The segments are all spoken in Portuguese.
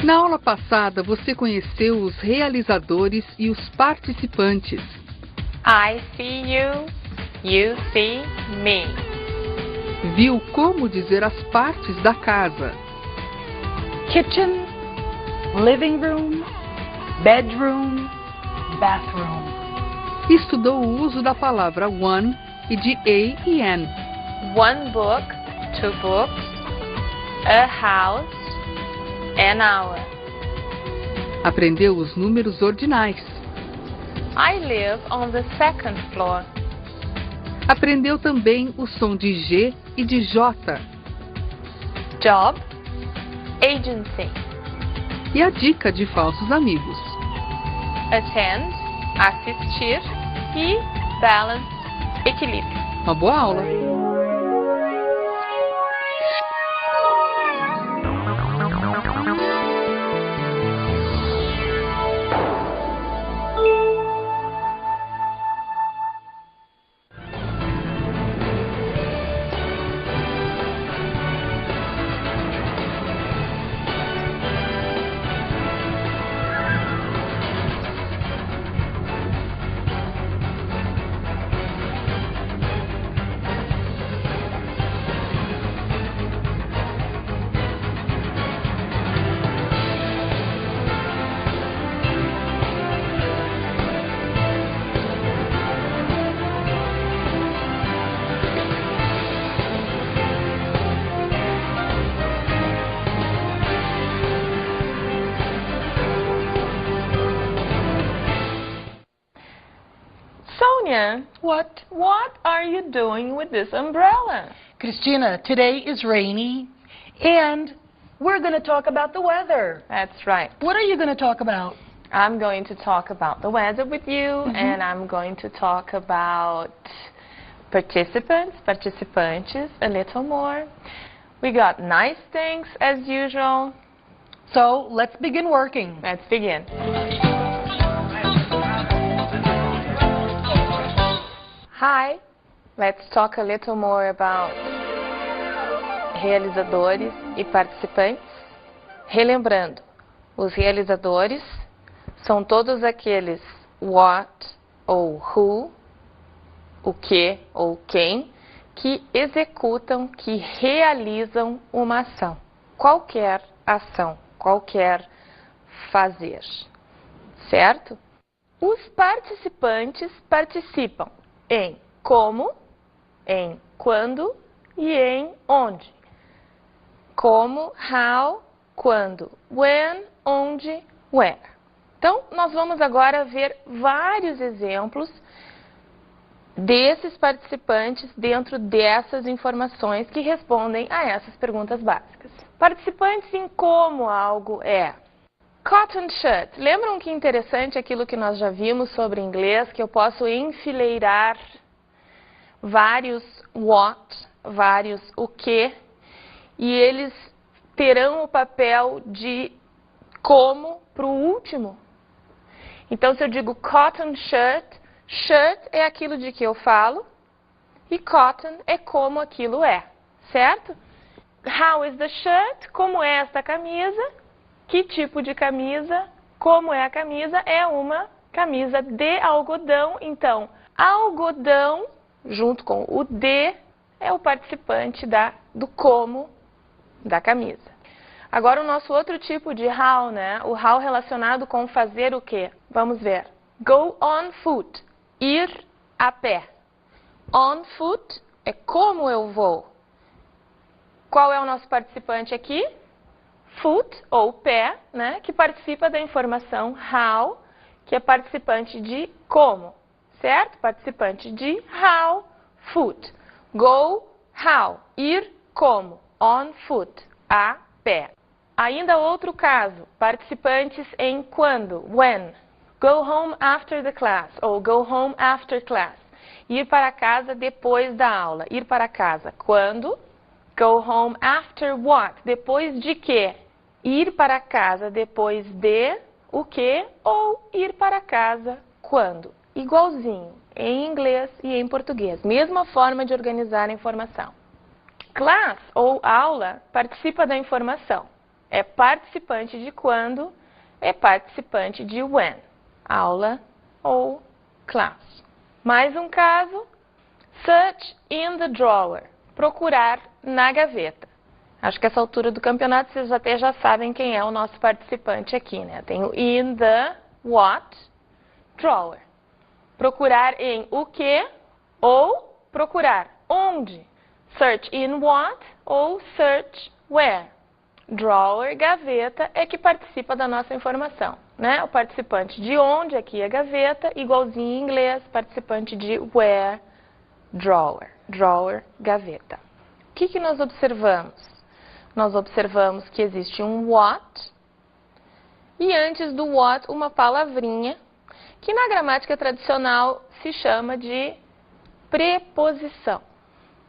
Na aula passada, você conheceu os realizadores e os participantes. I see you, you see me. Viu como dizer as partes da casa. Kitchen, living room, bedroom, bathroom. Estudou o uso da palavra one e de a e an. One book, two books, a house, an hour. Aprendeu os números ordinais. I live on the second floor. Aprendeu também o som de G e de J. Job, agency. E a dica de falsos amigos. Attend, assistir e balance, equilíbrio. Uma boa aula! Sonia, what are you doing with this umbrella? Christina, today is rainy, and we're going to talk about the weather. That's right. What are you going to talk about? I'm going to talk about the weather with you, and I'm going to talk about participants, participantes, a little more. We got nice things as usual. So, let's begin working. Let's begin. Hi, let's talk a little more about realizadores e participantes. Relembrando, os realizadores são todos aqueles what ou who, o que ou quem, que executam, que realizam uma ação. Qualquer ação, qualquer fazer. Certo? Os participantes participam em como, em quando e em onde. Como, how, quando, when, onde, where. Então, nós vamos agora ver vários exemplos desses participantes dentro dessas informações que respondem a essas perguntas básicas. Participantes em como algo é. Cotton shirt. Lembram que interessante aquilo que nós já vimos sobre inglês, que eu posso enfileirar vários what, vários o que, e eles terão o papel de como para o último. Então, se eu digo cotton shirt, shirt é aquilo de que eu falo, e cotton é como aquilo é, certo? How is the shirt? Como é esta camisa? Que tipo de camisa? Como é a camisa? É uma camisa de algodão. Então, algodão, junto com o de, é o participante do como da camisa. Agora, o nosso outro tipo de how, né? O how relacionado com fazer o quê? Vamos ver. Go on foot. Ir a pé. On foot é como eu vou. Qual é o nosso participante aqui? Foot, ou pé, né, que participa da informação how, que é participante de como, certo? Participante de how, foot. Go, how, ir como, on foot, a pé. Ainda outro caso, participantes em quando, when. Go home after the class, ou go home after class. Ir para casa depois da aula. Ir para casa quando? Go home after what? Depois de quê? Ir para casa depois de o quê? Ou ir para casa quando? Igualzinho, em inglês e em português. Mesma forma de organizar a informação. Class, ou aula, participa da informação. é participante de quando, é participante de when. Aula ou class. Mais um caso. Search in the drawer. Procurar na gaveta. Acho que essa altura do campeonato vocês até já sabem quem é o nosso participante aqui, né? Tem o in the what drawer. Procurar em o que ou procurar onde. Search in what ou search where. Drawer, gaveta, é que participa da nossa informação, né? O participante de onde, aqui é gaveta, igualzinho em inglês, participante de where, drawer. Drawer, gaveta. O que nós observamos? Nós observamos que existe um what e antes do what uma palavrinha que na gramática tradicional se chama de preposição.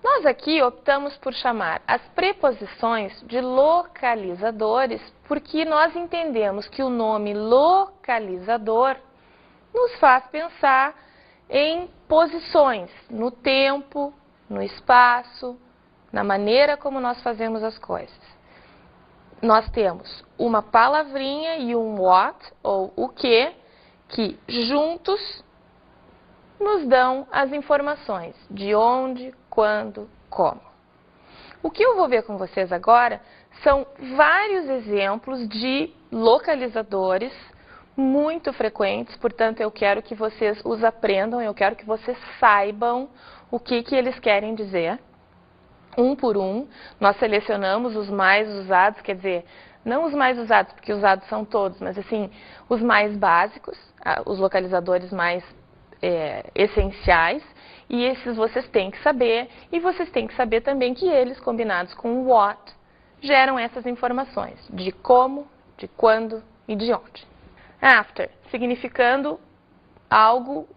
Nós aqui optamos por chamar as preposições de localizadores porque nós entendemos que o nome localizador nos faz pensar em posições, no tempo, no espaço, na maneira como nós fazemos as coisas. Nós temos uma palavrinha e um what, ou o que juntos nos dão as informações de onde, quando, como. O que eu vou ver com vocês agora são vários exemplos de localizadores muito frequentes, portanto eu quero que vocês os aprendam, eu quero que vocês saibam o que eles querem dizer. Um por um, nós selecionamos os mais usados, quer dizer, não os mais usados, porque usados são todos, mas assim, os mais básicos, os localizadores mais essenciais, e esses vocês têm que saber, e vocês têm que saber também que eles, combinados com what, geram essas informações de como, de quando e de onde. After, significando algo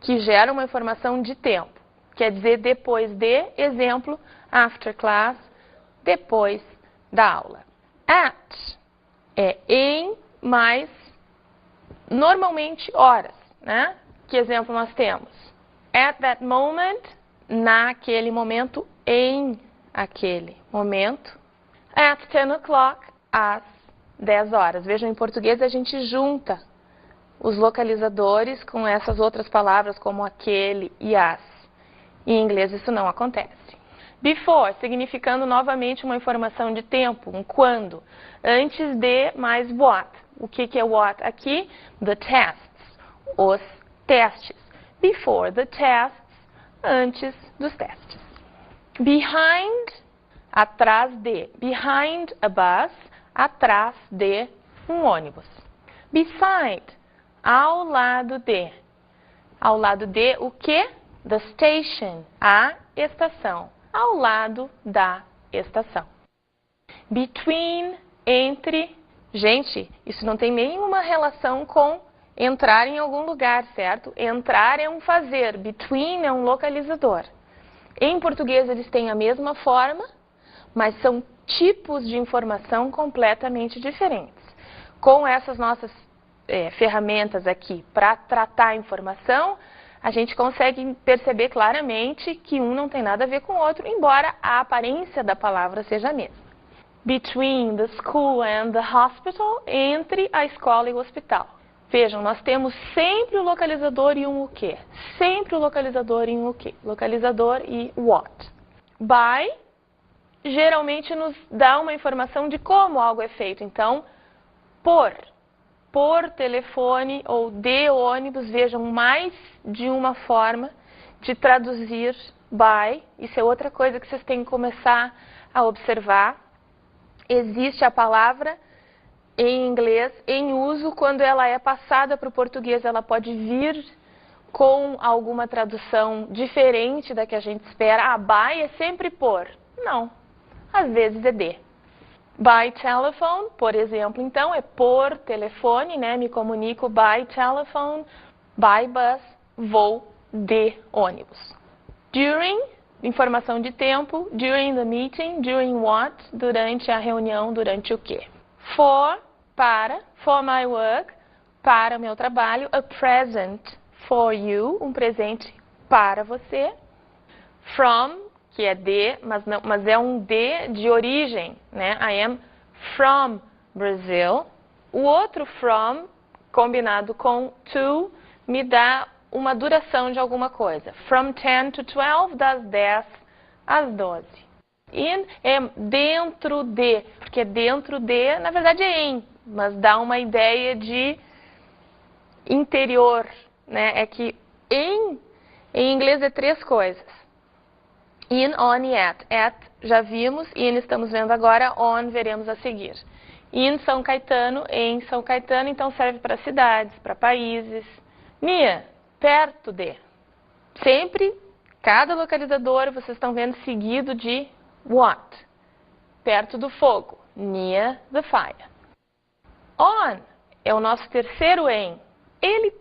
que gera uma informação de tempo, quer dizer depois de, exemplo, after class, depois da aula. At é em mais, normalmente, horas, né? Que exemplo nós temos? At that moment, naquele momento, em aquele momento. At 10 o'clock, às 10 horas. Vejam, em português a gente junta os localizadores com essas outras palavras como aquele e as. Em inglês isso não acontece. Before, significando novamente uma informação de tempo, um quando. Antes de mais what. O que é what aqui? The tests, os testes. Before the tests, antes dos testes. Behind, atrás de. Behind a bus, atrás de um ônibus. Beside, ao lado de. Ao lado de o que? The station, a estação. Ao lado da estação. Between, entre. Gente, isso não tem nenhuma relação com entrar em algum lugar, certo? Entrar é um fazer, between é um localizador. Em português eles têm a mesma forma, mas são tipos de informação completamente diferentes. Com essas nossas ferramentas aqui para tratar a informação, a gente consegue perceber claramente que um não tem nada a ver com o outro, embora a aparência da palavra seja a mesma. Between the school and the hospital, entre a escola e o hospital. Vejam, nós temos sempre o localizador e um o quê? Sempre o localizador e um o quê? Localizador e what. By, geralmente nos dá uma informação de como algo é feito. Então, por telefone ou de ônibus, vejam, mais de uma forma de traduzir by. Isso é outra coisa que vocês têm que começar a observar. Existe a palavra em inglês em uso quando ela é passada para o português. Ela pode vir com alguma tradução diferente da que a gente espera. By é sempre por. Não, às vezes é de. By telephone, por exemplo, então, é por telefone, né? Me comunico by telephone. By bus, vou de ônibus. During, informação de tempo. During the meeting. During what? Durante a reunião, durante o quê? For, para. For my work, para o meu trabalho. A present for you, um presente para você. From, que é de, mas é um de origem, né? I am from Brazil. O outro from, combinado com to, me dá uma duração de alguma coisa. From 10 to 12, das 10 às 12. In é dentro de, porque dentro de, na verdade é em, mas dá uma ideia de interior, né? É que em inglês é 3 coisas. In, on e at. At já vimos, in estamos vendo agora, on veremos a seguir. In São Caetano, em São Caetano, então serve para cidades, para países. Near, perto de. Sempre, cada localizador, vocês estão vendo seguido de what? Perto do fogo. Near the fire. On é o nosso terceiro em. Ele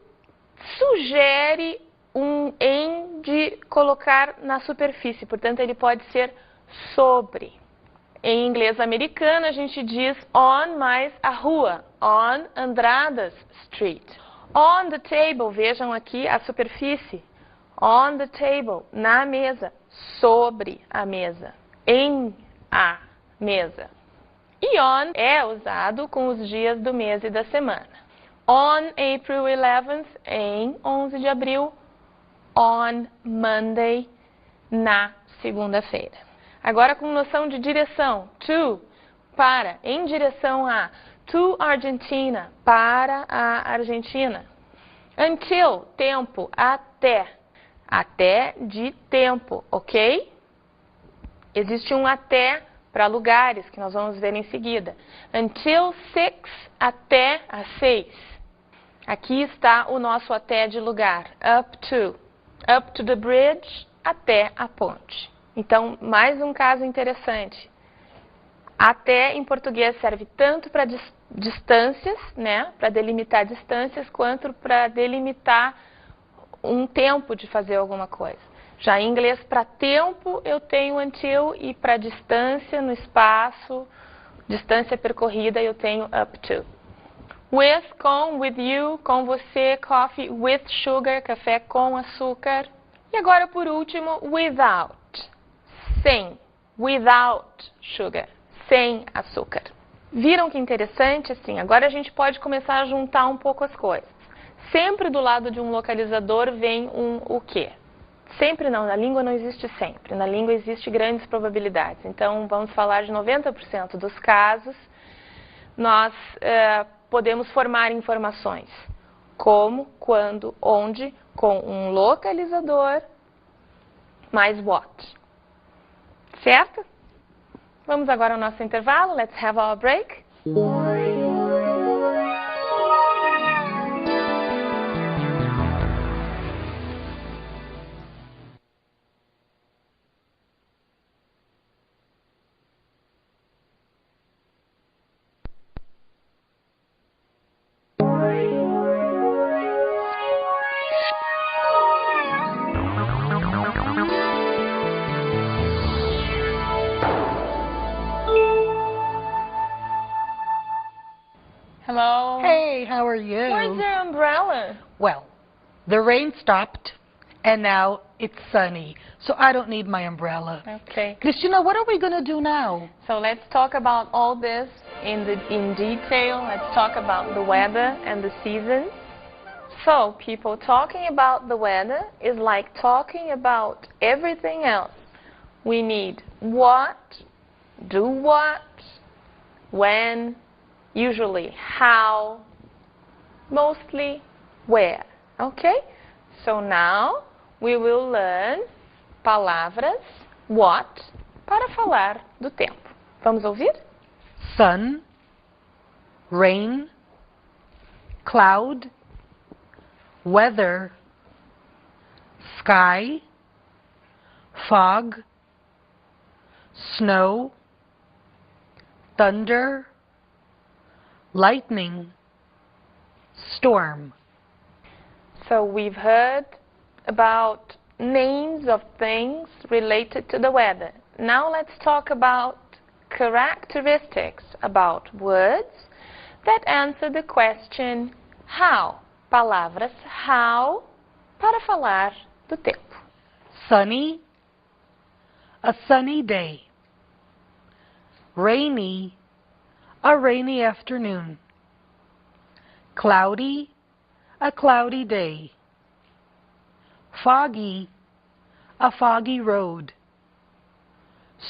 sugere um em de colocar na superfície, portanto ele pode ser sobre. Em inglês americano a gente diz on mais a rua, on Andradas Street. On the table, vejam aqui a superfície, on the table, na mesa, sobre a mesa, em a mesa. E on é usado com os dias do mês e da semana. On April 11th, em 11 de abril. On Monday, na segunda-feira. Agora com noção de direção. To, para, em direção a. To Argentina, para a Argentina. Until, tempo, até. Até de tempo, ok? Existe um até para lugares, que nós vamos ver em seguida. Until 6, até às 6. Aqui está o nosso até de lugar. Up to. Up to the bridge, até a ponte. Então, mais um caso interessante. Até, em português, serve tanto para distâncias, né, para delimitar distâncias, quanto para delimitar um tempo de fazer alguma coisa. Já em inglês, para tempo, eu tenho until, e para distância, no espaço, distância percorrida, eu tenho up to. With, com, with you, com você, coffee, with sugar, café com açúcar. E agora, por último, without, sem, without sugar, sem açúcar. Viram que interessante? Assim, agora a gente pode começar a juntar um pouco as coisas. Sempre do lado de um localizador vem um o quê? Sempre não, na língua não existe sempre. Na língua existe grandes probabilidades. Então, vamos falar de 90% dos casos. Nós podemos formar informações. Como, quando, onde, com um localizador mais what. Certo? Vamos agora ao nosso intervalo. Let's have our break. Hello. Hey, how are you? Where's your umbrella? Well, the rain stopped, and now it's sunny, so I don't need my umbrella. Okay. Cristina, what are we going to do now? So let's talk about all this in detail. Let's talk about the weather and the seasons. So, people, talking about the weather is like talking about everything else. We need what, do what, when, usually how, mostly where. Okay? So now we will learn palavras what para falar do tempo. Vamos ouvir? Sun, rain, cloud, weather, sky, fog, snow, thunder, lightning, storm. So we've heard about names of things related to the weather. Now let's talk about characteristics, about words that answer the question how. Palavras how para falar do tempo. Sunny, a sunny day. Rainy, a rainy afternoon. Cloudy, a cloudy day. Foggy, a foggy road.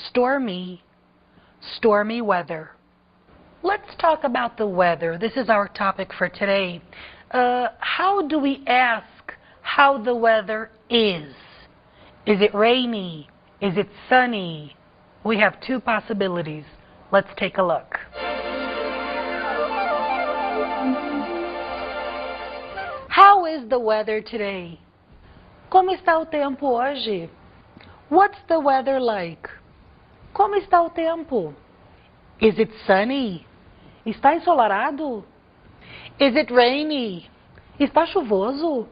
Stormy, stormy weather. Let's talk about the weather. This is our topic for today. How do we ask how the weather is? Is it rainy? Is it sunny? We have two possibilities. Let's take a look. How is the weather today? Como está o tempo hoje? What's the weather like? Como está o tempo? Is it sunny? Está ensolarado? Is it rainy? Está chuvoso?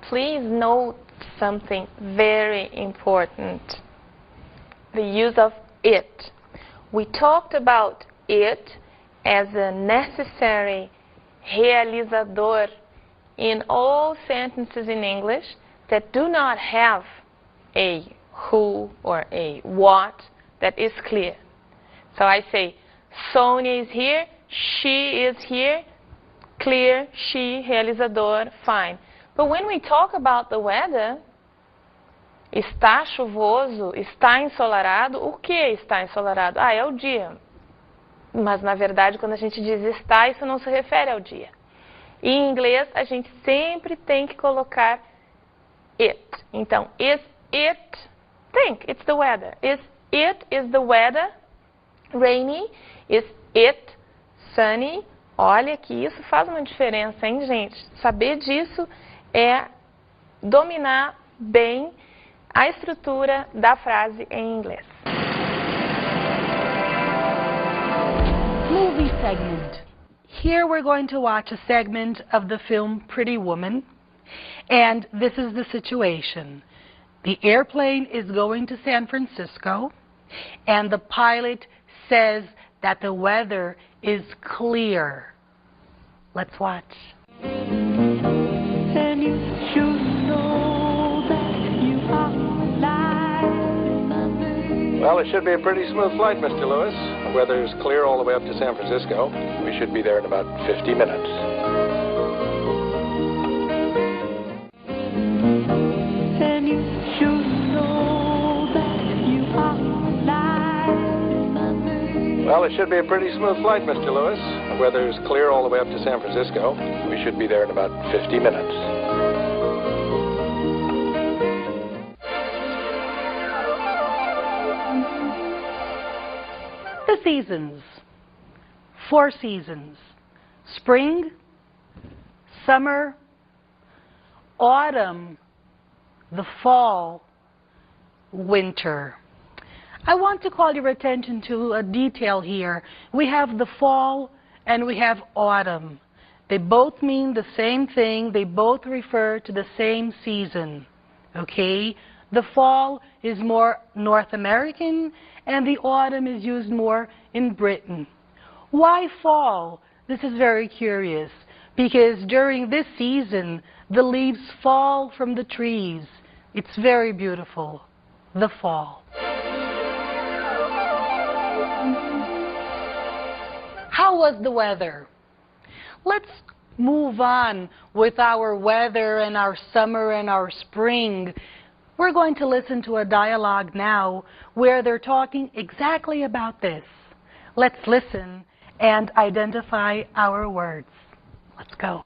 Please note something very important. The use of it. We talked about it as a necessary realizador in all sentences in English that do not have a who or a what that is clear. So I say, Sonia is here, she is here, clear, she, realizador, fine. But when we talk about the weather, está chuvoso, está ensolarado, o que está ensolarado? Ah, é o dia. Mas, na verdade, quando a gente diz está, isso não se refere ao dia. Em inglês, a gente sempre tem que colocar it. Então, is it, think, it's the weather. Is the weather rainy? Is it sunny? Olha que isso faz uma diferença, hein, gente? Saber disso é dominar bem a estrutura da frase em inglês. Movie segment. Here we're going to watch a segment of the film Pretty Woman. And this is the situation. The airplane is going to San Francisco, and the pilot says that the weather is clear. Let's watch. And you should know that you are alive. Well, it should be a pretty smooth flight, Mr. Lewis. The weather is clear all the way up to San Francisco. We should be there in about 50 minutes. And you should know that you are alive. Well, it should be a pretty smooth flight, Mr. Lewis. The weather is clear all the way up to San Francisco. We should be there in about 50 minutes. The seasons. 4 seasons. Spring, summer, autumn, the fall, winter. I want to call your attention to a detail here. We have the fall and we have autumn. They both mean the same thing. They both refer to the same season. Okay? The fall is more North American and the autumn is used more in Britain. Why fall? This is very curious because during this season the leaves fall from the trees. It's very beautiful. The fall. How was the weather? Let's move on with our weather and our summer and our spring. We're going to listen to a dialogue now where they're talking exactly about this. Let's listen and identify our words. Let's go.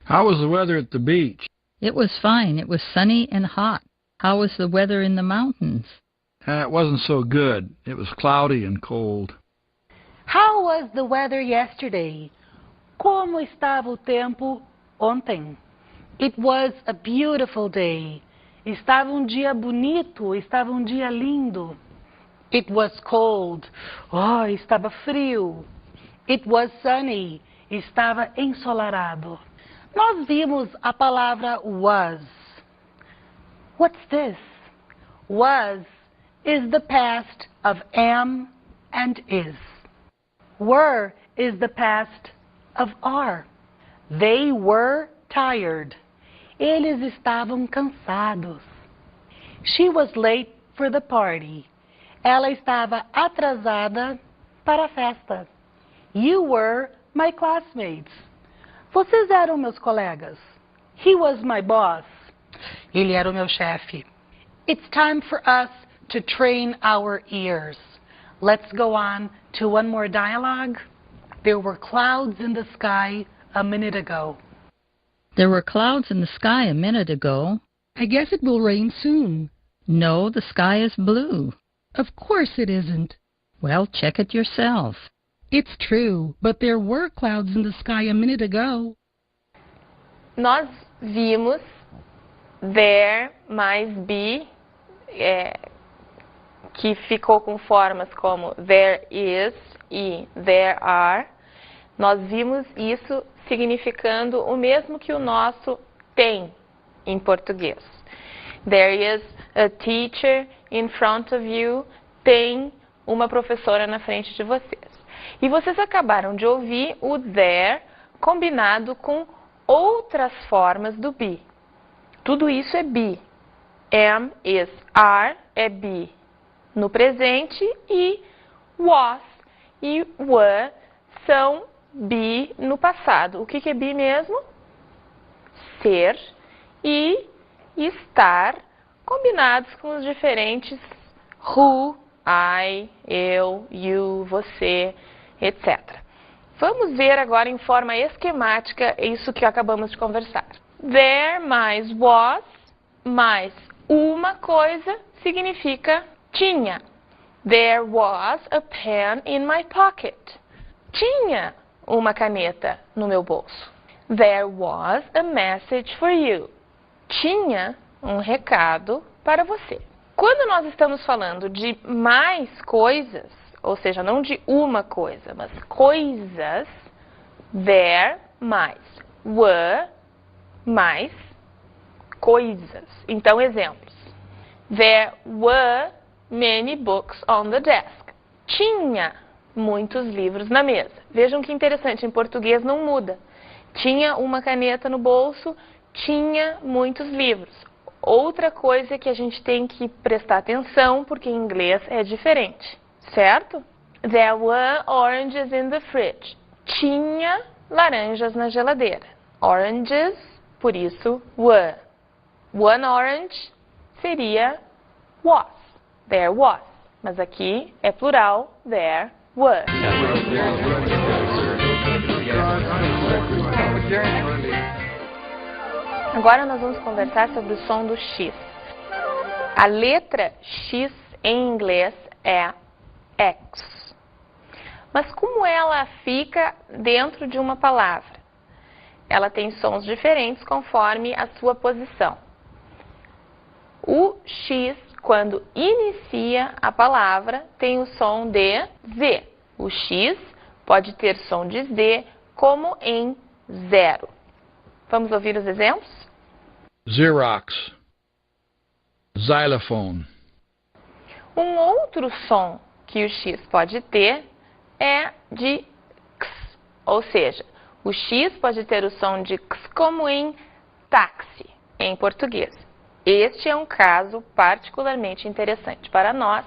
How was the weather at the beach? It was fine. It was sunny and hot. How was the weather in the mountains? It wasn't so good. It was cloudy and cold. How was the weather yesterday? Como estava o tempo ontem? It was a beautiful day. Estava dia bonito, estava dia lindo. It was cold. Oh, estava frio. It was sunny. Estava ensolarado. Nós vimos a palavra was. What's this? Was is the past of am and is. Were is the past of are. They were tired. Eles estavam cansados. She was late for the party. Ela estava atrasada para a festa. You were my classmates. Vocês eram meus colegas. He was my boss. Ele era o meu chefe. It's time for us to train our ears. Let's go on to one more dialogue. There were clouds in the sky a minute ago. There were clouds in the sky a minute ago. I guess it will rain soon. No, the sky is blue. Of course it isn't. Well, check it yourself. It's true, but there were clouds in the sky a minute ago. Nós vimos there mais be, que ficou com formas como there is e there are. Nós vimos isso significando o mesmo que o nosso tem em português. There is a teacher in front of you. Tem uma professora na frente de vocês. E vocês acabaram de ouvir o there combinado com outras formas do be. Tudo isso é be. Am, is, are é be no presente e was e were são be no passado. O que é be mesmo? Ser e estar combinados com os diferentes who, I, eu, you, você, etc. Vamos ver agora em forma esquemática isso que acabamos de conversar. There mais was mais uma coisa significa tinha. There was a pen in my pocket. Tinha uma caneta no meu bolso. There was a message for you. Tinha um recado para você. Quando nós estamos falando de mais coisas, ou seja, não de uma coisa, mas coisas, there mais were mais coisas. Então, exemplos. There were many books on the desk. Tinha muitos livros na mesa. Vejam que interessante, em português não muda. Tinha uma caneta no bolso, tinha muitos livros. Outra coisa que a gente tem que prestar atenção, porque em inglês é diferente, certo? There were oranges in the fridge. Tinha laranjas na geladeira. Oranges, por isso, were. One orange seria was. There was. Mas aqui é plural, there were. Agora nós vamos conversar sobre o som do X. A letra X em inglês é X. Mas como ela fica dentro de uma palavra? Ela tem sons diferentes conforme a sua posição. O X, quando inicia a palavra, tem o som de Z. O X pode ter som de Z, como em zero. Vamos ouvir os exemplos? Xerox. Xylophone. Um outro som que o X pode ter é de X, ou seja, o X pode ter o som de X como em táxi, em português. Este é um caso particularmente interessante para nós,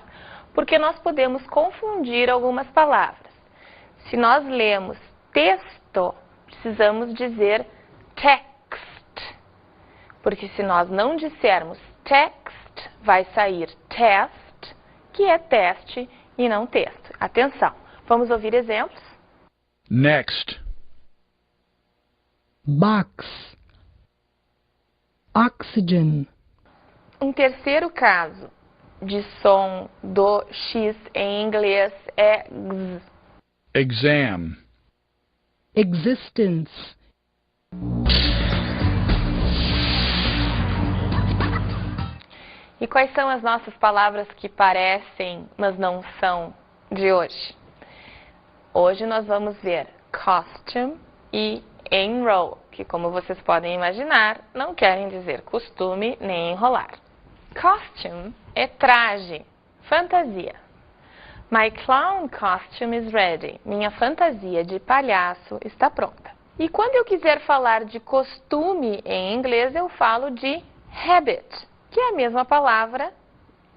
porque nós podemos confundir algumas palavras. Se nós lemos texto, precisamos dizer text, porque se nós não dissermos text, vai sair test, que é teste e não texto. Atenção, vamos ouvir exemplos? Next. Box. Oxygen. Um terceiro caso de som do X em inglês é X. Exam. Existence. E quais são as nossas palavras que parecem, mas não são, de hoje? Hoje nós vamos ver costume e enroll, que, como vocês podem imaginar, não querem dizer costume nem enrolar. Costume é traje, fantasia. My clown costume is ready. Minha fantasia de palhaço está pronta. E quando eu quiser falar de costume em inglês, eu falo de habit, que é a mesma palavra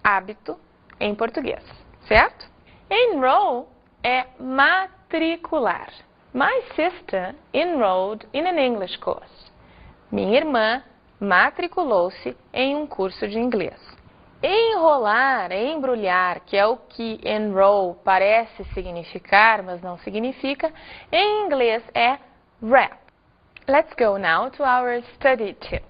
hábito em português, certo? Enroll é matricular. matricular. My sister enrolled in an English course. Minha irmã matriculou-se em um curso de inglês. Enrolar, embrulhar, que é o que enroll parece significar, mas não significa, em inglês é wrap. Let's go now to our study tip.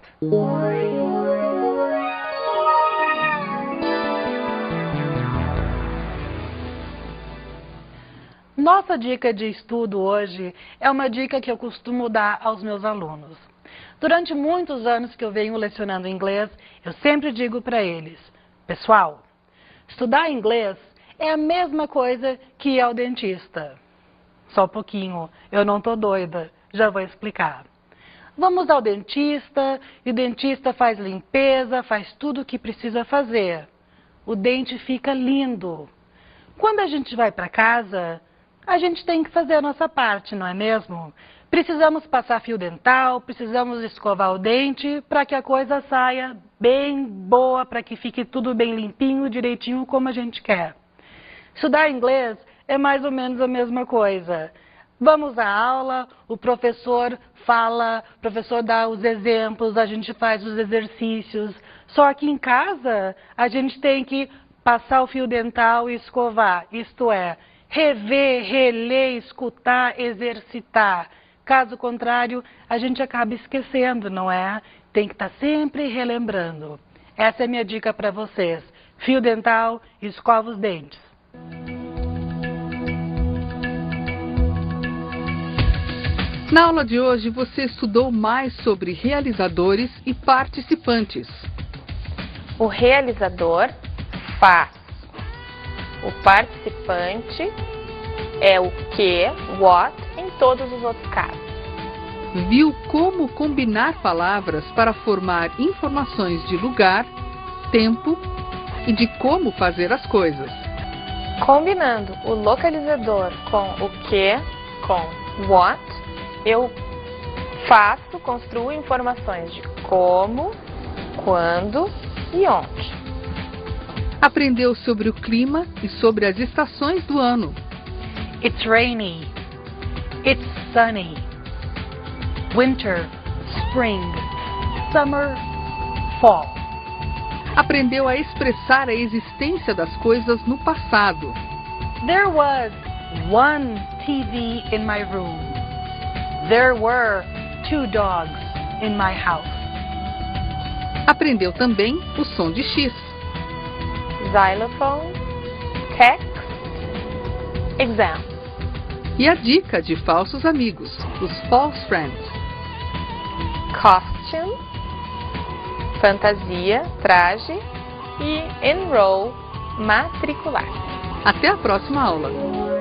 Nossa dica de estudo hoje é uma dica que eu costumo dar aos meus alunos. Durante muitos anos que eu venho lecionando inglês, eu sempre digo para eles: pessoal, estudar inglês é a mesma coisa que ir ao dentista. Só um pouquinho, eu não tô doida, já vou explicar. Vamos ao dentista e o dentista faz limpeza, faz tudo o que precisa fazer. O dente fica lindo. Quando a gente vai para casa, a gente tem que fazer a nossa parte, não é mesmo? Precisamos passar fio dental, precisamos escovar o dente para que a coisa saia bem boa, para que fique tudo bem limpinho, direitinho como a gente quer. Estudar inglês é mais ou menos a mesma coisa. Vamos à aula, o professor fala, o professor dá os exemplos, a gente faz os exercícios. Só que em casa a gente tem que passar o fio dental e escovar, isto é, rever, reler, escutar, exercitar. Caso contrário, a gente acaba esquecendo, não é? Tem que estar sempre relembrando. Essa é a minha dica para vocês. Fio dental e escova os dentes. Na aula de hoje, você estudou mais sobre realizadores e participantes. O realizador faz. O participante é o que, what, em todos os outros casos. Viu como combinar palavras para formar informações de lugar, tempo e de como fazer as coisas. Combinando o localizador com o que, com what, eu faço, construo informações de como, quando e onde. Aprendeu sobre o clima e sobre as estações do ano. It's rainy. It's sunny. Winter, spring, summer, fall. Aprendeu a expressar a existência das coisas no passado. There was one TV in my room. There were 2 dogs in my house. Aprendeu também o som de X. Xylophone, text, exam. E a dica de falsos amigos, os false friends. Costume, fantasia, traje e enroll, matricular. Até a próxima aula!